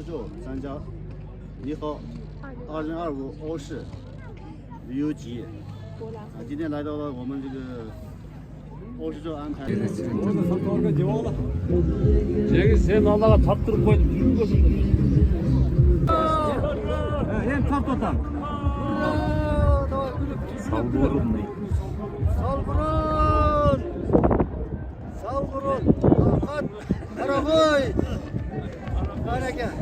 十州参加你好2025欧式旅游节。今天来到了我们这个欧式州安排。 Cengiz sen Allah'a tattırıp koydun. Yürü gözüm. Hem tart otam. Salburun. Salburun. Salburun. Hakan. Karakoy. Hareket.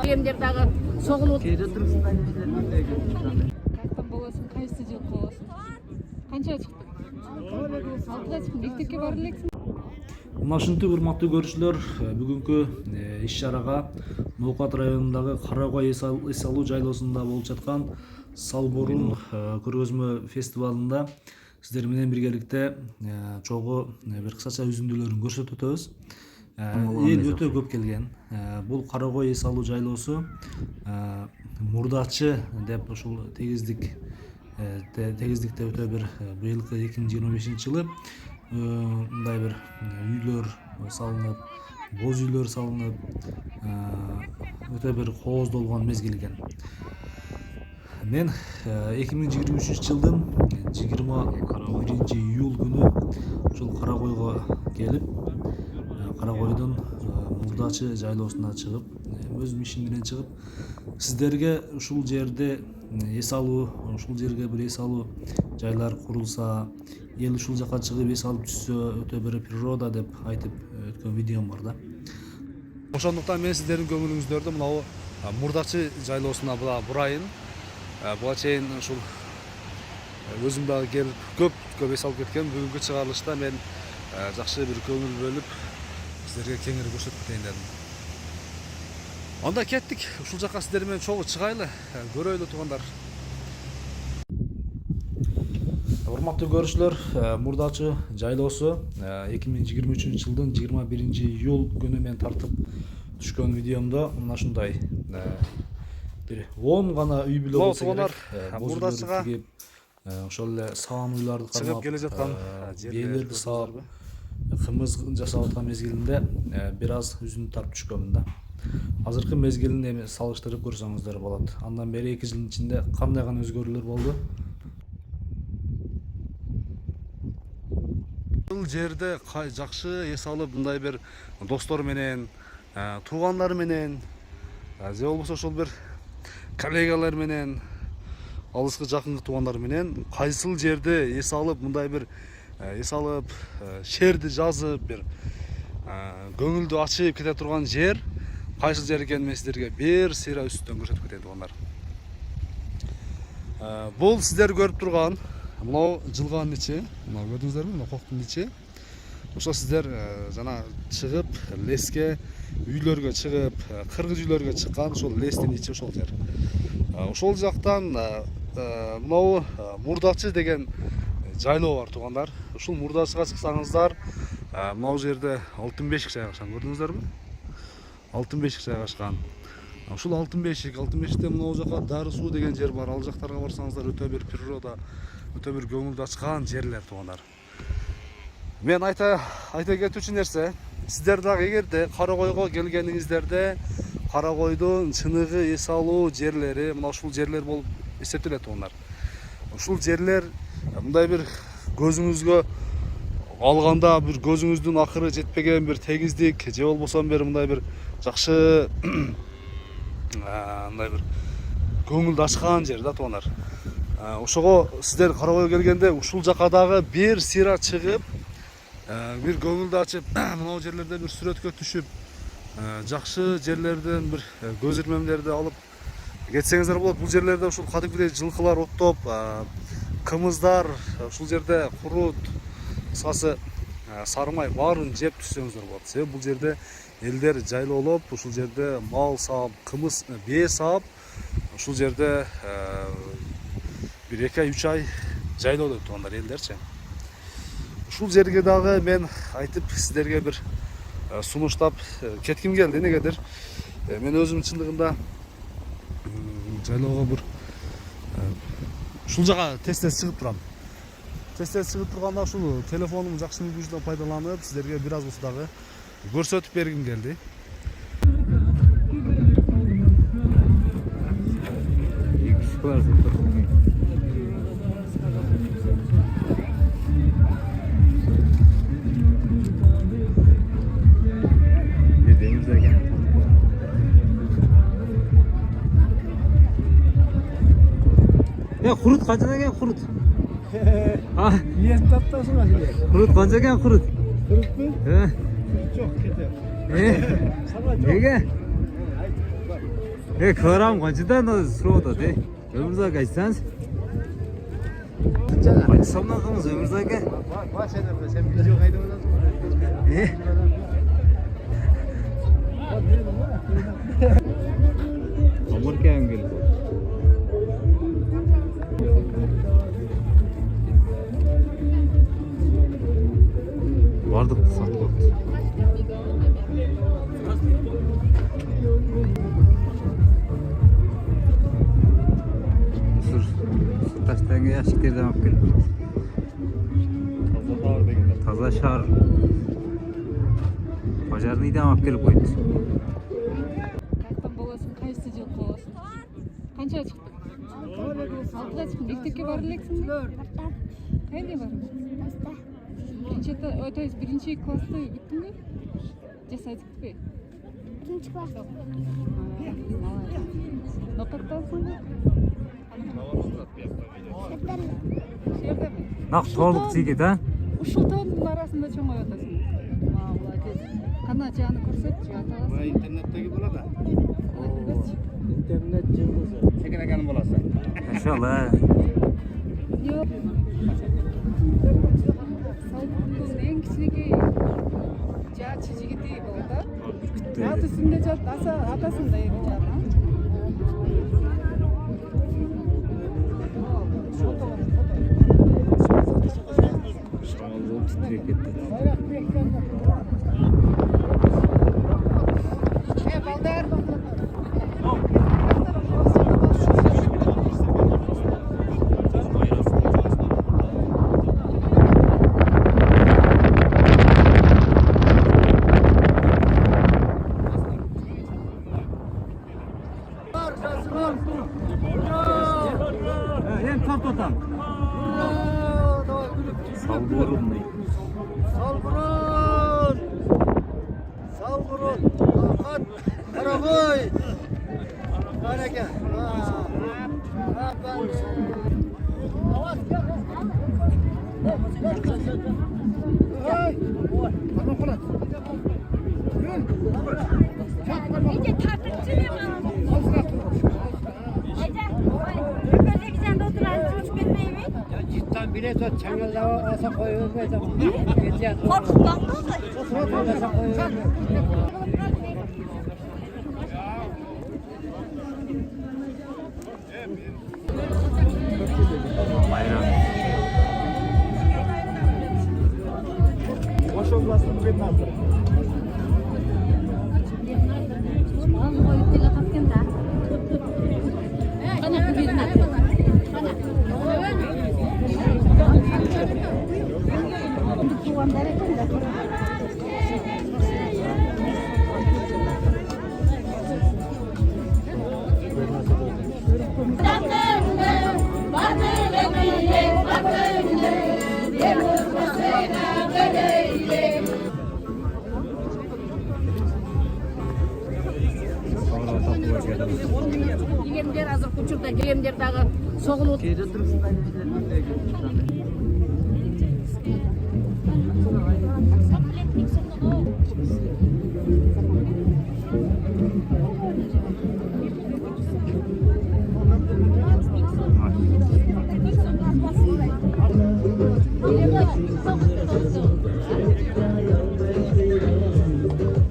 Yerlerdagi soğulup. Кайдан боласың, қайсы жыл боласың? Қанша шықтың? 6-ға шықтың, мектепке барып элексиң? Ушинтип урматтуу көрүүчүлөр, бүгүнкү иш-чарага Ноокат районундагы Карагой эс алуу жайлоосунда болуп жаткан Салборун көргөзмө фестивалында сиздер менен биргеликте чогуу бир кысача үзүндүлөрүн көрсөтүп өтөбүз. Эл өтө көп келген. Бул Карагой эс алуу жайлоосу мурдачы деп ушул тегиздикте өтө бир быйылкы 2025-жылы мындай бир үйлөр салынып, боз үйлөр салынып, өтө бир кооздолгон мезгил экен. Мен 2023-жылдын 21-июль күнү ушул Карагойго келип, Карагойдун мурдачы жайлоосуна чыгып, өзүм ишим менен чыгып, сиздерге ушул жерде эс алуу, ушул жерге бир эс алуу жайлар курулса, ел ушул жака чыгып эс алып түшсө өтө бир природа деп айтып өткөн видеом бар да. Ошондуктан мен сиздердин көңүлүңүздөрдү мынау мурдачы жайлоосуна бурайын. Буга чейин ушул өзүм дагы келип көп эс алып кеткен. Бүгүнкү чыгарылышта мен жакшы бир көңүл бөлүп сиздерге кеңири көрсөтүп кетейин дедим. Анда кеттик. Ушул жака сиздер менен чогуу чыгайлы, көрөйлү туугандар. Урматтуу көрүүчүлөр, мурдачы жайлоосу 2023-жылдын 21-июль күнү мен тартып түшкөн видеомдо мына ушундай бир 10 гана үй бүлө болсо керек. Мурдачыга ошол эле саам уйларды кармап, келе жаткан биелерди саап, кымыз жасап аткан мезгилинде бир аз үзүндү тартып түшкөнмүн да. Азыркы мезгилин эми салыштырып көрсөңүздөр болот. Андан бери 2 жылдын ичинде кандай гана өзгөрүүлөр болду? Бул жерде жакшы эс алып, мындай бир достор менен, туугандар менен, же болбосо ошол бир коллегалар менен, алыскы жакынкы туугандар менен кайсыл жерде эс алып, мындай бир эс алып, шерди жазып, бир көңүлдү ачып кете турган жер кайсыл жер экенин мен сиздерге бир сыйра үстүнөн көрсөтүп кетейин туугандар. Бул сиздер көрүп турган мынау жылганын ичи, мына көрдүңүздөрбү, мына коктун ичи. Ошо сиздер жана чыгып леске, үйлөргө чыгып, кыргыз үйлөргө чыккан ошол лестин ичи ошол жер. Ошол жактан мынау Мурдачы деген жайлоо бар туугандар. Ушул Мурдачыга чыксаңыздар, мынау жерде алтын бешик жайгашкан, көрдүңүздөрбү? Алтын бешик жайгашкан. Ушул алтын бешикте мынау жака Дары суу деген жер бар. Ал жактарга барсаңыздар өтө бир природа, өтө бир көңүлдү ачкан жерлер туугандар. Мен айта кетүүчү нерсе, сиздер дагы эгерде Карагойго келгениңиздерде Карагойдун чыныгы эс алуу жерлери мына ушул жерлер болуп эсептелет туугандар. Ушул жерлер мындай бир көзүңүзгө алганда бир көзүңүздүн акыры жетпеген бир тегиздик, же болбосо бир мындай бир жакшы мындай бир көңүлдү ачкан жер да туугандар. Ошого сиздер Карагойго келгенде ушул жака дагы бир сыйра чыгып, бир көңүлдү ачып, мынау жерлерде бир сүрөткө түшүп, жакшы жерлерден бир көз ирмемдерди алып кетсеңиздер болот. Бул жерлерде ушул кадимкидей жылкылар оттоп, кымыздар, ушул жерде курут, кыскасы сарымай баарын жеп түшсөңүздөр болот. Себеби бул жерде элдер жайлоолоп, ушул жерде мал саап, кымыз, бие саап, ушул жерде бир 2-3 ай жайлоодойт туугандар элдерчи. Ушул жерге дагы мен айтып сиздерге бир сунуштап кетким келди. Негедир мен өзүм чындыгында жайлоого бир ушул жака тез-тез чыгып турам. Тез-тез чыгып турганда ушул телефонум жакшы мүмкүнчүлүктөн пайдаланып сиздерге бир аз болсо дагы көрсөтүп бергим келди. Ya kurut qanchadan ekan kurut? Ha, Niye tattasın hadi? kurut qancha ekan kurut? Kırık mı? Ha. Çok kötü. Nega? Kilogram qanchadan so'rayapti? O'mirzoq aytsangiz. Qancha hisobdan qilamiz O'mirzoq aka? Bak sen video kaydı olasın. Amerika ham keldi. Vardık sattık. Mısır taşlarına yaşıklardan alıp gelip. Taza şar. Пожарныйдан alıp gelip koydu. Қайдан боласың, қайсы жыл қаласың? Қанша шықтың? 6-ға шықтың. Мектепке барып елексің бе? Қайда барың? То есть бірінші класты біттің бе? Же садикті бе? Birinci класс. Ноқаттасың ба? Жерде ме? Нақ толық тиге да? Ушул тоонун арасында чоңоюп атасың. Молодец. Кана жаны көрсөтчү, ата Bu аласың. internetteki burada. İnternet cımbızı. Çekin ekanın bolası. İnşallah. Yok. Салдын эң кичинекей жаачы жигити болот да. Ат үстүндө жатат, атасында эми жана. Şamanlığı titrek etti. Балдар. Hem tart otan. Salgırın ne? Salgırın! Salgırın! Akat! Karakoy! Hareket! İyice tartıkçı ne var? Böyle güzel de oturan çocuk etmeyi mi? Cidden bile de çangalava asa koyuyoruz be tamam. Korkuttan mı? Asa koyuyoruz. Bayram. Boş olmasın bugün ne yapalım? Oğlum koyup dile kapken da. Bana bir birine. Bana. Дегендер азыр кучурда дегендер дагы согулуп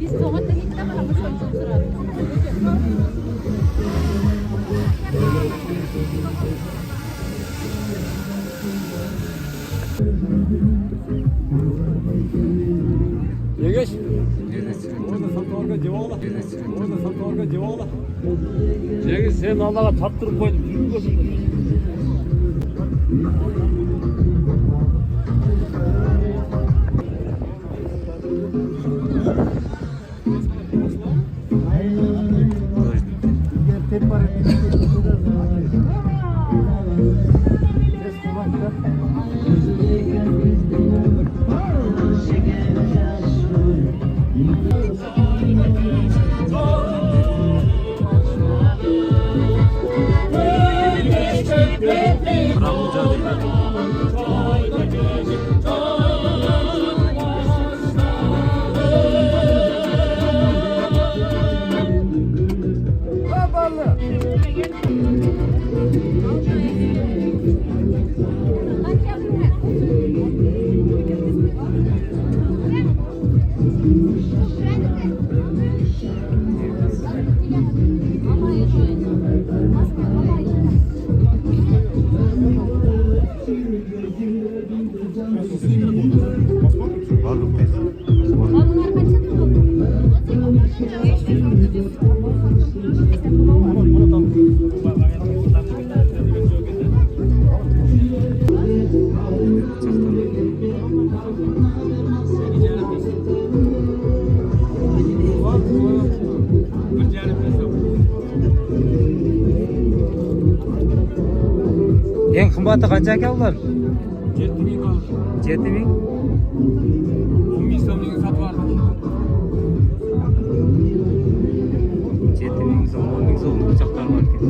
Biz soğukta gittik ama bu çok sıra. Yegeç. Orada satıyorlar cevala. Orada satıyorlar cevala. Cengiz sen Allah'a tattırıp koydun. Yürü Ең қымбаты қанша екен олар? 7000 қалды. 7000? 10.000 сомнан сатып алдым. 7000 сом, 10.000 сом бычақтар бар екен.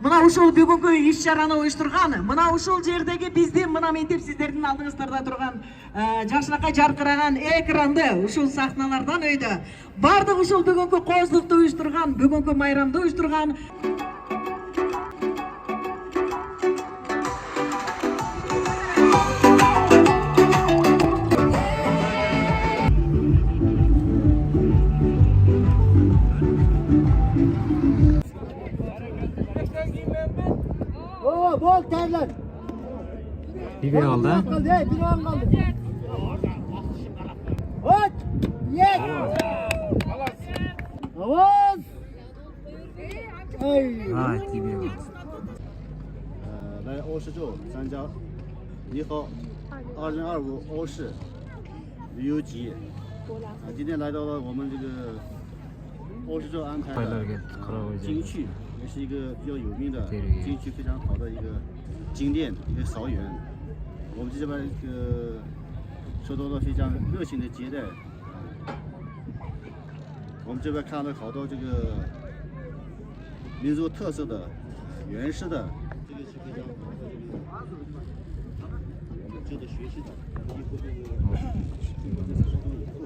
Мына ушул бүгүнкү иш чараны уюштурган, мына ушул жердеги биздин мына мектеп сиздердин алдыңыздарда турган жакшынакай жаркыраган экранды ушул сахналардан өйдө бардык ушул бүгүнкү кооздукту уюштурган, бүгүнкү майрамды уюштурган Bol terler. Bir aldı ha? Kaldı, bir an kaldı. Hop! Yes! Avaz! Ay! Ha, gibi aldı. 来欧式州参加你好2025欧式旅游节今天来到了我们这个欧式州安排的景区，也是一个比较有名的景区，非常好的一个景点，一个草原。我们这边受到了非常热情的接待。我们这边看了好多这个民族特色的、原始的，这个是非常好的这个我们值得学习的。以后这个活动以后，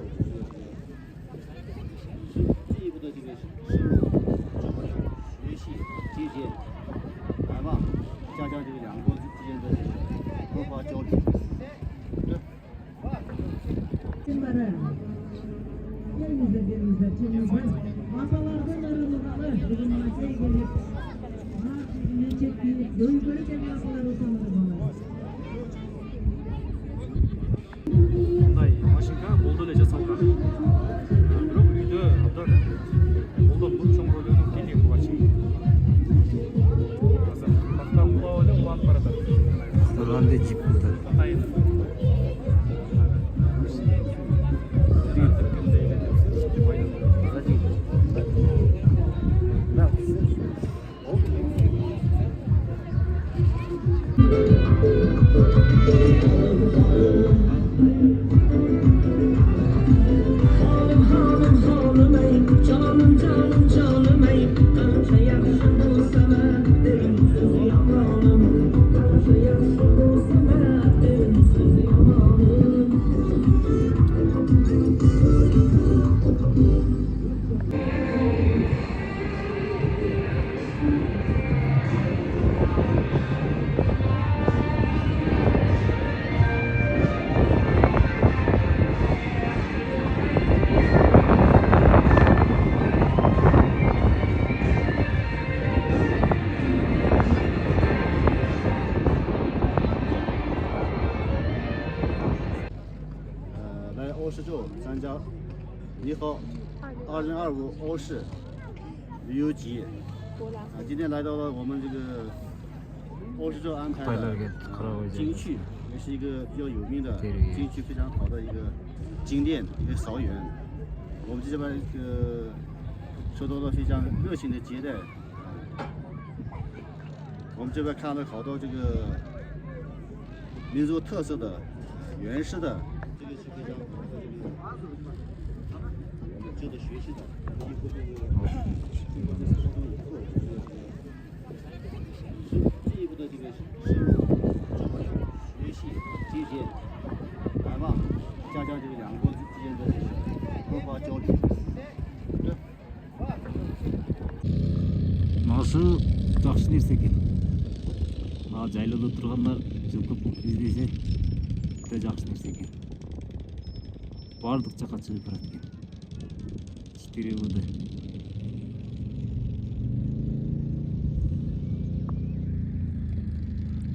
进一步的这个深入学习、借鉴、难忘，加强这个两国之间的这个文化交流。Мындай машинка болду эле жасалган. Бирок үйдө абдан колдонуп чоң роль ойноп келген буга чейин. Азыр бактан кулап эле уланып баратат. Кырганда жип кылды. Атайын.欧式州参加你好2025欧式旅游节今天来到了我们这个欧式州安排的景区，也是一个比较有名的景区，非常好的一个景点，一个草原。我们这边受到了非常热情的接待。我们这边看了好多这个民族特色的、原始的，这个是非常好的这个我们值得学习的。以后这个活动以后，进一步的这个深入学习、借鉴、难忘，加强这个两国之间的这个文化交流。Nasıl жақсы нәрсе екен. жайлоодо тургандар жылкы издесе өтө жакшы нерсе экен. Бардык жака чыгып барат экен. 4 УД.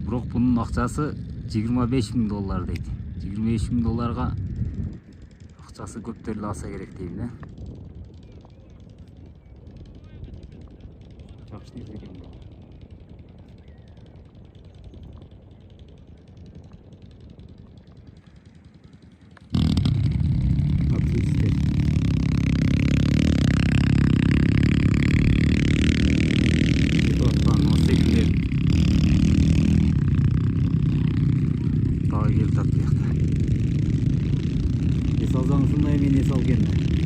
Бирок бунун акчасы $25.000 дейт. $25.000 акчасы көптөр эле алса керек дейм да. Жакшы нерсе экен бул. Ес алсаң ушундай мен ес ал келме.